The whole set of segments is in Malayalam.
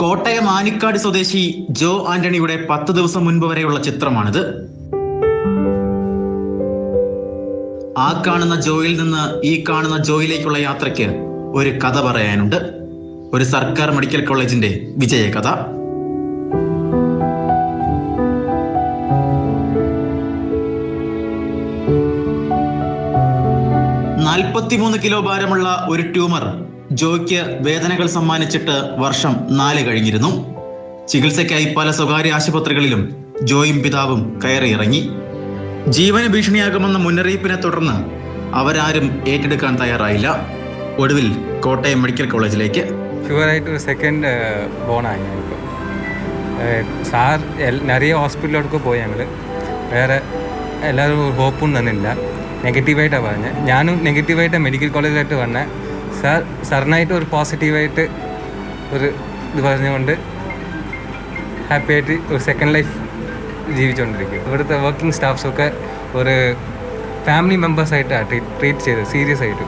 കോട്ടയം ആനിക്കാട് സ്വദേശി ജോ ആന്റണിയുടെ 10 ദിവസം മുൻപ് വരെയുള്ള ചിത്രമാണിത്. ആ കാണുന്ന ജോയിൽ നിന്ന് ഈ കാണുന്ന ജോയിലേക്കുള്ള യാത്രയ്ക്ക് ഒരു കഥ പറയാനുണ്ട്. ഒരു സർക്കാർ മെഡിക്കൽ കോളേജിന്റെ വിജയകഥ. കിലോ ഭാരമുള്ള ഒരു ട്യൂമർ ജോയ്ക്ക് വേദനകൾ സമ്മാനിച്ചിട്ട് വർഷം 4 കഴിഞ്ഞിരുന്നു. ചികിത്സയ്ക്കായി പല സ്വകാര്യ ആശുപത്രികളിലും ജോയും പിതാവും കയറിയിറങ്ങി. ജീവന് ഭീഷണിയാകുമെന്ന മുന്നറിയിപ്പിനെ തുടർന്ന് അവരാരും ഏറ്റെടുക്കാൻ തയ്യാറായില്ല. ഒടുവിൽ കോട്ടയം മെഡിക്കൽ കോളേജിലേക്ക്. ഷുവറായിട്ട് ഒരു സെക്കൻഡ് ബോണായി ഞങ്ങൾക്ക്. സാർ നിറയെ ഹോസ്പിറ്റലിലോട്ട് പോയി. ഞങ്ങൾ വേറെ എല്ലാവരും ഹോപ്പും തന്നില്ല. നെഗറ്റീവായിട്ടാണ് പറഞ്ഞത്. ഞാനും നെഗറ്റീവായിട്ട് മെഡിക്കൽ കോളേജിലായിട്ട് വന്നേ. സാറിനായിട്ട് ഒരു പോസിറ്റീവായിട്ട് ഒരു ഇത് പറഞ്ഞുകൊണ്ട് ഹാപ്പി ആയിട്ട് ഒരു സെക്കൻഡ് ലൈഫ് ജീവിച്ചുകൊണ്ടിരിക്കും. ഇവിടുത്തെ വർക്കിംഗ് സ്റ്റാഫ്സൊക്കെ ഒരു ഫാമിലി മെമ്പേഴ്സായിട്ടാണ് ട്രീറ്റ് ചെയ്തത്. സീരിയസ് ആയിട്ട്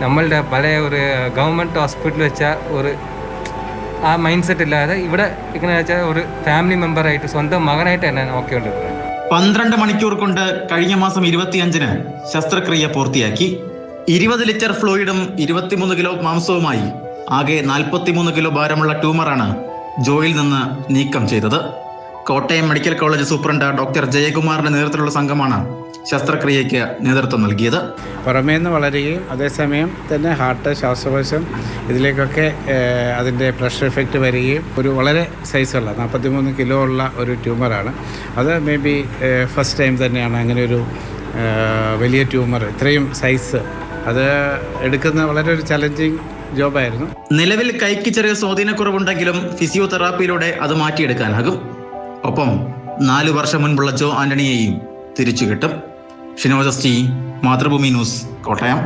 നമ്മളുടെ പഴയ ഒരു ഗവൺമെൻറ് ഹോസ്പിറ്റൽ വെച്ചാൽ ഒരു ആ മൈൻഡ് സെറ്റ് ഇല്ലാതെ ഇവിടെ ഇങ്ങനെ വെച്ചാൽ ഒരു ഫാമിലി മെമ്പറായിട്ട് സ്വന്തം മകനായിട്ട് തന്നെ നോക്കിക്കൊണ്ടിരുന്നത്. 12 മണിക്കൂർ കൊണ്ട് കഴിഞ്ഞ മാസം 25-ന് ശസ്ത്രക്രിയ പൂർത്തിയാക്കി. 20 ലിറ്റർ ഫ്ലൂയിഡും 23 കിലോ മാംസവുമായി ആകെ 43 കിലോ ഭാരമുള്ള ട്യൂമറാണ് ജോയിൽ നിന്ന് നീക്കം ചെയ്തത്. Kottayam medical college superintendent doctor ജയകുമാറിന്റെ നേതൃത്വത്തിലുള്ള സംഘമാണ് ശസ്ത്രക്രിയയ്ക്ക് നേതൃത്വം നൽകിയത്. പുറമേ നിന്ന് വളരുകയും അതേസമയം തന്നെ ഹാർട്ട്, ശ്വാസകോശം ഇതിലേക്കൊക്കെ അതിൻ്റെ പ്രഷർ എഫക്റ്റ് വരികയും ഒരു വളരെ സൈസുള്ള 43 കിലോ ഉള്ള ഒരു ട്യൂമറാണ്. അത് മേ ബി ഫസ്റ്റ് ടൈം തന്നെയാണ് അങ്ങനെ ഒരു വലിയ ട്യൂമർ ഇത്രയും സൈസ് അത് എടുക്കുന്ന വളരെ ഒരു ചലഞ്ചിങ് ജോബായിരുന്നു. നിലവിൽ കൈക്ക് ചെറിയ സ്വാധീനക്കുറവുണ്ടെങ്കിലും ഫിസിയോതെറാപ്പിയിലൂടെ അത് മാറ്റിയെടുക്കാനാകും. ഒപ്പം 4 വർഷം മുൻപുള്ള ജോ ആന്റണിയെയും തിരിച്ചു കിട്ടും. ഷിനോജസ്റ്റി, മാതൃഭൂമി ന്യൂസ്, കോട്ടയം.